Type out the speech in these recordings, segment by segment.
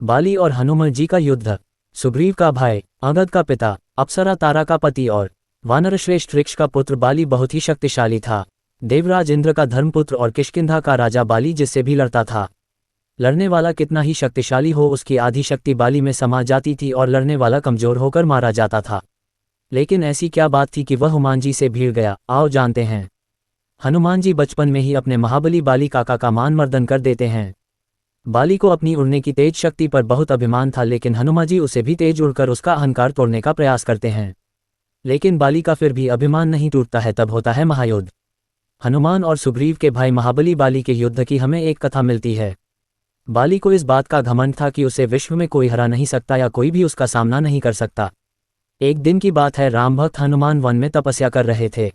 बाली और हनुमान जी का युद्ध। सुग्रीव का भाई, अंगद का पिता, अप्सरा तारा का पति और वानरश्रेष्ठ वृक्ष का पुत्र बाली बहुत ही शक्तिशाली था। देवराज इंद्र का धर्मपुत्र और किष्किंधा का राजा बाली जिससे भी लड़ता था। लड़ने वाला कितना ही शक्तिशाली हो, उसकी आधी शक्ति बाली में समा जाती थी और लड़ने वाला कमजोर होकर मारा जाता था। लेकिन ऐसी क्या बात थी कि वह हनुमान जी से भिड़ गया? आओ जानते हैं। हनुमान जी बचपन में ही अपने महाबली बाली काका का मान मर्दन कर देते हैं। बाली को अपनी उड़ने की तेज शक्ति पर बहुत अभिमान था, लेकिन हनुमान जी उसे भी तेज उड़कर उसका अहंकार तोड़ने का प्रयास करते हैं। लेकिन बाली का फिर भी अभिमान नहीं टूटता है। तब होता है महायुद्ध। हनुमान और सुग्रीव के भाई महाबली बाली के युद्ध की हमें एक कथा मिलती है। बाली को इस बात का घमंड था कि उसे विश्व में कोई हरा नहीं सकता या कोई भी उसका सामना नहीं कर सकता। एक दिन की बात है, राम भक्त हनुमान वन में तपस्या कर रहे थे।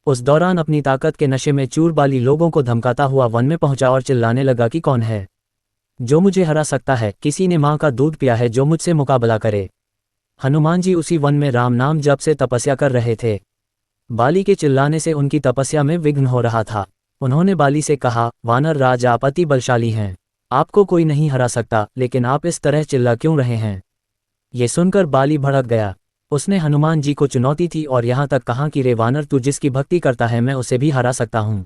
उस दौरान अपनी ताकत के नशे में चूर बाली लोगों को धमकाता हुआ वन में पहुंचा और चिल्लाने लगा कि कौन है जो मुझे हरा सकता है? किसी ने मां का दूध पिया है जो मुझसे मुकाबला करे? हनुमान जी उसी वन में राम नाम जप से तपस्या कर रहे थे। बाली के चिल्लाने से उनकी तपस्या में विघ्न हो रहा था। उन्होंने बाली से कहा, वानर राज, आप अति बलशाली हैं, आपको कोई नहीं हरा सकता, लेकिन आप इस तरह चिल्ला क्यों रहे हैं? ये सुनकर बाली भड़क गया। उसने हनुमान जी को चुनौती थी और यहाँ तक कहा कि रे वानर, तू जिसकी भक्ति करता है मैं उसे भी हरा सकता हूँ।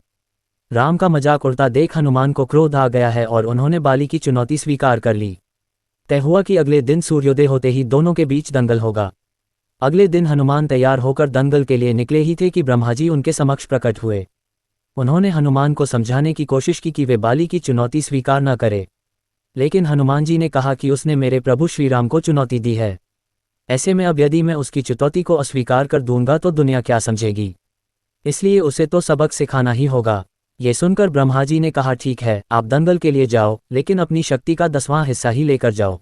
राम का मजाक उड़ता देख हनुमान को क्रोध आ गया है और उन्होंने बाली की चुनौती स्वीकार कर ली। तय हुआ कि अगले दिन सूर्योदय होते ही दोनों के बीच दंगल होगा। अगले दिन हनुमान तैयार होकर दंगल के लिए निकले ही थे कि ब्रह्मा जी उनके समक्ष प्रकट हुए। उन्होंने हनुमान को समझाने की कोशिश की कि वे बाली की चुनौती स्वीकार न करे, लेकिन हनुमान जी ने कहा कि उसने मेरे प्रभु श्रीराम को चुनौती दी है। ऐसे में अब यदि मैं उसकी चुनौती को अस्वीकार कर दूंगा तो दुनिया क्या समझेगी, इसलिए उसे तो सबक सिखाना ही होगा। ये सुनकर ब्रह्मा जी ने कहा, ठीक है, आप दंगल के लिए जाओ, लेकिन अपनी शक्ति का 10वां हिस्सा ही लेकर जाओ।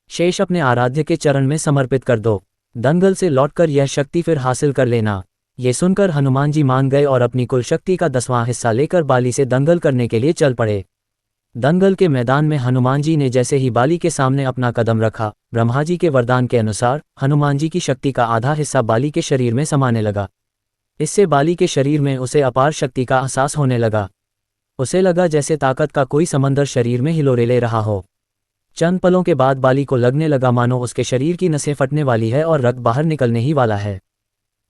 शेष अपने आराध्य के चरण में समर्पित कर दो। दंगल से लौटकर यह शक्ति फिर हासिल कर लेना। ये सुनकर हनुमान जी मान गए और अपनी कुल शक्ति का 10वां हिस्सा लेकर बाली से दंगल करने के लिए चल पड़े। दंगल के मैदान में हनुमान जी ने जैसे ही बाली के सामने अपना कदम रखा, ब्रह्मा जी के वरदान के अनुसार हनुमान जी की शक्ति का आधा हिस्सा बाली के शरीर में समाने लगा। इससे बाली के शरीर में उसे अपार शक्ति का एहसास होने लगा। उसे लगा जैसे ताकत का कोई समंदर शरीर में हिलोरे ले रहा हो। चंद पलों के बाद बाली को लगने लगा मानो उसके शरीर की नसें फटने वाली है और रक्त बाहर निकलने ही वाला है।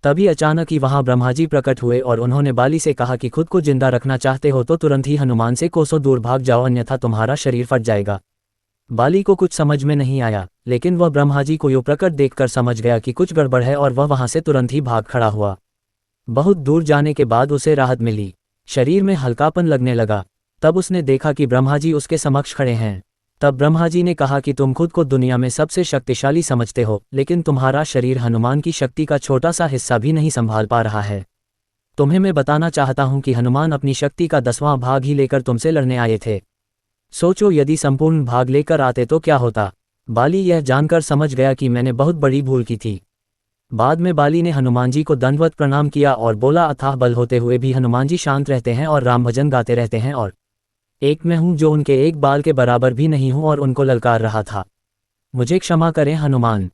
तभी अचानक ही वहां ब्रह्मा जी प्रकट हुए और उन्होंने बाली से कहा कि खुद को जिंदा रखना चाहते हो तो तुरंत ही हनुमान से कोसों दूर भाग जाओ, अन्यथा तुम्हारा शरीर फट जाएगा। बाली को कुछ समझ में नहीं आया, लेकिन वह ब्रह्मा जी को यूं प्रकट देखकर समझ गया कि कुछ गड़बड़ है और वह वहां से तुरंत ही भाग खड़ा हुआ। बहुत दूर जाने के बाद उसे राहत मिली, शरीर में हल्कापन लगने लगा। तब उसने देखा कि ब्रह्मा जी उसके समक्ष खड़े हैं। तब ब्रह्मा जी ने कहा कि तुम खुद को दुनिया में सबसे शक्तिशाली समझते हो, लेकिन तुम्हारा शरीर हनुमान की शक्ति का छोटा सा हिस्सा भी नहीं संभाल पा रहा है। तुम्हें मैं बताना चाहता हूं कि हनुमान अपनी शक्ति का 10वां भाग ही लेकर तुमसे लड़ने आए थे। सोचो यदि संपूर्ण भाग लेकर आते तो क्या होता। बाली यह जानकर समझ गया कि मैंने बहुत बड़ी भूल की थी। बाद में बाली ने हनुमान जी को दंडवत प्रणाम किया और बोला, अथाह बल होते हुए भी हनुमान जी शांत रहते हैं और राम भजन गाते रहते हैं, और एक मैं हूं जो उनके एक बाल के बराबर भी नहीं हूं और उनको ललकार रहा था। मुझे क्षमा करें हनुमान।